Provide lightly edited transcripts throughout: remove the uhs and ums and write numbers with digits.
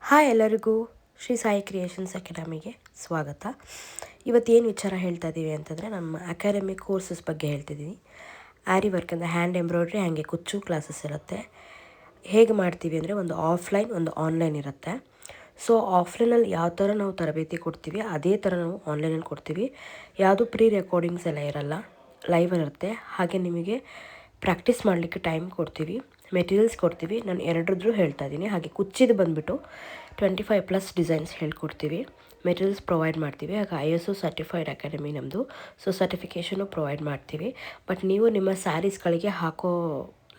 Hi ಎಲ್ಲರಿಗೂ Shri Sai creations ಅಕಾಡೆಮಿಗೆ ಸ್ವಾಗತ. ಇವತ್ತೇನು ವಿಚಾರ ಹೇಳ್ತಾ ಇದ್ದೀವಿ ಅಂತಂದರೆ ನಮ್ಮ ಅಕಾಡೆಮಿಕ್ ಕೋರ್ಸಸ್ ಬಗ್ಗೆ ಹೇಳ್ತಿದ್ದೀನಿ. ಆರಿ ವರ್ಕ್ ಅಂದರೆ ಹ್ಯಾಂಡ್ ಎಂಬ್ರಾಯ್ಡ್ರಿ, ಹಾಗೆ ಕುಚ್ಚು ಕ್ಲಾಸಸ್ ಇರುತ್ತೆ. ಹೇಗೆ ಮಾಡ್ತೀವಿ ಅಂದರೆ ಒಂದು ಆಫ್ಲೈನ್ ಒಂದು ಆನ್ಲೈನ್ ಇರುತ್ತೆ. ಸೊ ಆಫ್ಲೈನಲ್ಲಿ ಯಾವ ಥರ ನಾವು ತರಬೇತಿ ಕೊಡ್ತೀವಿ ಅದೇ ಥರ ನಾವು ಆನ್ಲೈನಲ್ಲಿ ಕೊಡ್ತೀವಿ. ಯಾವುದು ಪ್ರೀ ರೆಕಾರ್ಡಿಂಗ್ಸ್ ಎಲ್ಲ ಇರಲ್ಲ, ಲೈವ್ ಇರುತ್ತೆ. ಹಾಗೆ ನಿಮಗೆ ಪ್ರಾಕ್ಟೀಸ್ ಮಾಡಲಿಕ್ಕೆ ಟೈಮ್ ಕೊಡ್ತೀವಿ, ಮೆಟೀರಿಯಲ್ಸ್ ಕೊಡ್ತೀವಿ. ನಾನು ಎರಡರದ್ದು ಹೇಳ್ತಾ ಇದ್ದೀನಿ. ಹಾಗೆ ಕುಚ್ಚಿದು ಬಂದುಬಿಟ್ಟು 25+ ಡಿಸೈನ್ಸ್ ಹೇಳ್ಕೊಡ್ತೀವಿ, ಮೆಟೀರಿಯಲ್ಸ್ ಪ್ರೊವೈಡ್ ಮಾಡ್ತೀವಿ. ಹಾಗೆ ISO ಸರ್ಟಿಫೈಡ್ ಅಕಾಡೆಮಿ ನಮ್ಮದು. ಸೊ ಸರ್ಟಿಫಿಕೇಷನು ಪ್ರೊವೈಡ್ ಮಾಡ್ತೀವಿ. ಬಟ್ ನೀವು ನಿಮ್ಮ ಸ್ಯಾರೀಸ್ಗಳಿಗೆ ಹಾಕೋ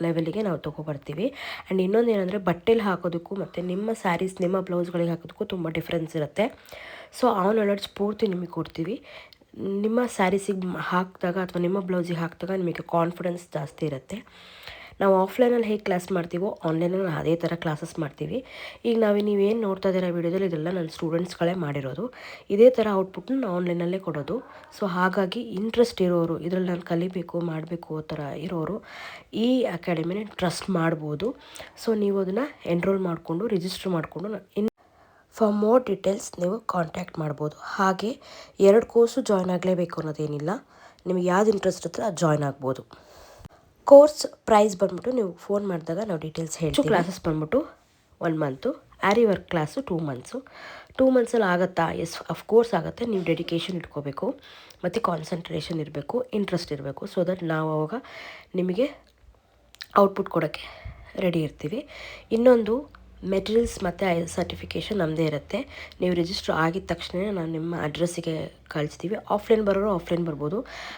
ಲೆವೆಲಿಗೆ ನಾವು ತೊಗೊಬರ್ತೀವಿ. ಆ್ಯಂಡ್ ಇನ್ನೊಂದು ಏನಂದರೆ ಬಟ್ಟೆಲಿ ಹಾಕೋದಕ್ಕೂ ಮತ್ತು ನಿಮ್ಮ ಸ್ಯಾರೀಸ್ ನಿಮ್ಮ ಬ್ಲೌಸ್ಗಳಿಗೆ ಹಾಕೋದಕ್ಕೂ ತುಂಬ ಡಿಫ್ರೆನ್ಸ್ ಇರುತ್ತೆ. ಸೊ ಆ ನಾಲೆಡ್ಜ್ ಪೂರ್ತಿ ನಿಮಗೆ ಕೊಡ್ತೀವಿ. ನಿಮ್ಮ ಸ್ಯಾರೀಸಿಗೆ ಹಾಕಿದಾಗ ಅಥವಾ ನಿಮ್ಮ ಬ್ಲೌಸಿಗೆ ಹಾಕಿದಾಗ ನಿಮಗೆ ಕಾನ್ಫಿಡೆನ್ಸ್ ಜಾಸ್ತಿ ಇರುತ್ತೆ. ನಾವು ಆಫ್ಲೈನಲ್ಲಿ ಹೇಗೆ ಕ್ಲಾಸ್ ಮಾಡ್ತೀವೋ ಆನ್ಲೈನಲ್ಲಿ ಅದೇ ಥರ ಕ್ಲಾಸಸ್ ಮಾಡ್ತೀವಿ. ಈಗ ನೀವೇನು ನೋಡ್ತಾ ಇದ್ದೀರಾ ವೀಡಿಯೋದಲ್ಲಿ, ಇದೆಲ್ಲ ನನ್ನ ಸ್ಟೂಡೆಂಟ್ಸ್ಗಳೇ ಮಾಡಿರೋದು. ಇದೇ ಥರ ಔಟ್ಪುಟ್ನ ನಾನು ಆನ್ಲೈನಲ್ಲೇ ಕೊಡೋದು. ಸೊ ಹಾಗಾಗಿ ಇಂಟ್ರೆಸ್ಟ್ ಇರೋರು, ಇದರಲ್ಲಿ ನಾನು ಕಲಿಬೇಕು ಮಾಡಬೇಕು ಆ ಥರ ಇರೋರು ಈ ಅಕಾಡೆಮಿನ ಟ್ರಸ್ಟ್ ಮಾಡ್ಬೋದು. ಸೊ ನೀವು ಅದನ್ನು ಎನ್ರೋಲ್ ಮಾಡಿಕೊಂಡು ರಿಜಿಸ್ಟರ್ ಮಾಡಿಕೊಂಡು ಫಾರ್ ಮೋರ್ ಡೀಟೇಲ್ಸ್ ನೀವು ಕಾಂಟ್ಯಾಕ್ಟ್ ಮಾಡ್ಬೋದು. ಹಾಗೆ 2 ಕೋರ್ಸು ಜಾಯ್ನ್ ಆಗಲೇಬೇಕು ಅನ್ನೋದೇನಿಲ್ಲ. ನಿಮಗೆ ಯಾವ್ದು ಇಂಟ್ರೆಸ್ಟ್ ಇರುತ್ತೆ ಅದು ಜಾಯ್ನ್ ಆಗ್ಬೋದು. ಕೋರ್ಸ್ ಪ್ರೈಸ್ ಬಂದ್ಬಿಟ್ಟು ನೀವು ಫೋನ್ ಮಾಡಿದಾಗ ನಾವು ಡೀಟೇಲ್ಸ್ ಹೇಳ್ತೀವಿ. ಕ್ಲಾಸಸ್ ಬಂದ್ಬಿಟ್ಟು 1 month, aari work class 2 months. 2 ಮಂತ್ಸಲ್ಲಿ ಆಗುತ್ತಾ? ಎಸ್, ಅಫ್ಕೋರ್ಸ್ ಆಗುತ್ತೆ. ನೀವು ಡೆಡಿಕೇಶನ್ ಇಟ್ಕೋಬೇಕು ಮತ್ತು ಕಾನ್ಸಂಟ್ರೇಷನ್ ಇರಬೇಕು, ಇಂಟ್ರೆಸ್ಟ್ ಇರಬೇಕು. ಸೊ ದಟ್ ನಾವು ಅವಾಗ ನಿಮಗೆ ಔಟ್ಪುಟ್ ಕೊಡೋಕ್ಕೆ ರೆಡಿ ಇರ್ತೀವಿ. ಇನ್ನೊಂದು ಮೆಟೀರಿಯಲ್ಸ್ ಮತ್ತು ಸರ್ಟಿಫಿಕೇಷನ್ ನಮ್ಮದೇ ಇರುತ್ತೆ. ನೀವು ರಿಜಿಸ್ಟರ್ ಆಗಿದ ತಕ್ಷಣ ನಾನು ನಿಮ್ಮ ಅಡ್ರೆಸ್ಸಿಗೆ ಕಳಿಸ್ತೀವಿ. ಆಫ್ಲೈನ್ ಬರೋರು ಆಫ್ಲೈನ್ ಬರ್ಬೋದು.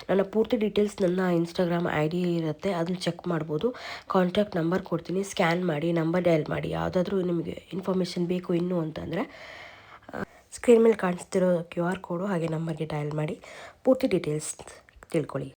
ನನ್ನ ಪೂರ್ತಿ ಡೀಟೇಲ್ಸ್ ನನ್ನ ಇನ್ಸ್ಟಾಗ್ರಾಮ್ ID ಇರುತ್ತೆ, ಅದನ್ನು ಚೆಕ್ ಮಾಡ್ಬೋದು. ಕಾಂಟ್ಯಾಕ್ಟ್ ನಂಬರ್ ಕೊಡ್ತೀನಿ, ಸ್ಕ್ಯಾನ್ ಮಾಡಿ, ನಂಬರ್ ಡಯಲ್ ಮಾಡಿ. ಯಾವುದಾದ್ರೂ ನಿಮಗೆ ಇನ್ಫಾರ್ಮೇಷನ್ ಬೇಕು ಇನ್ನೂ ಅಂತಂದರೆ ಸ್ಕ್ರೀನ್ ಮೇಲೆ ಕಾಣಿಸ್ತಿರೋ QR ಕೋಡು ಹಾಗೆ ನಂಬರ್ಗೆ ಡಯಲ್ ಮಾಡಿ ಪೂರ್ತಿ ಡೀಟೇಲ್ಸ್ ತಿಳ್ಕೊಳ್ಳಿ.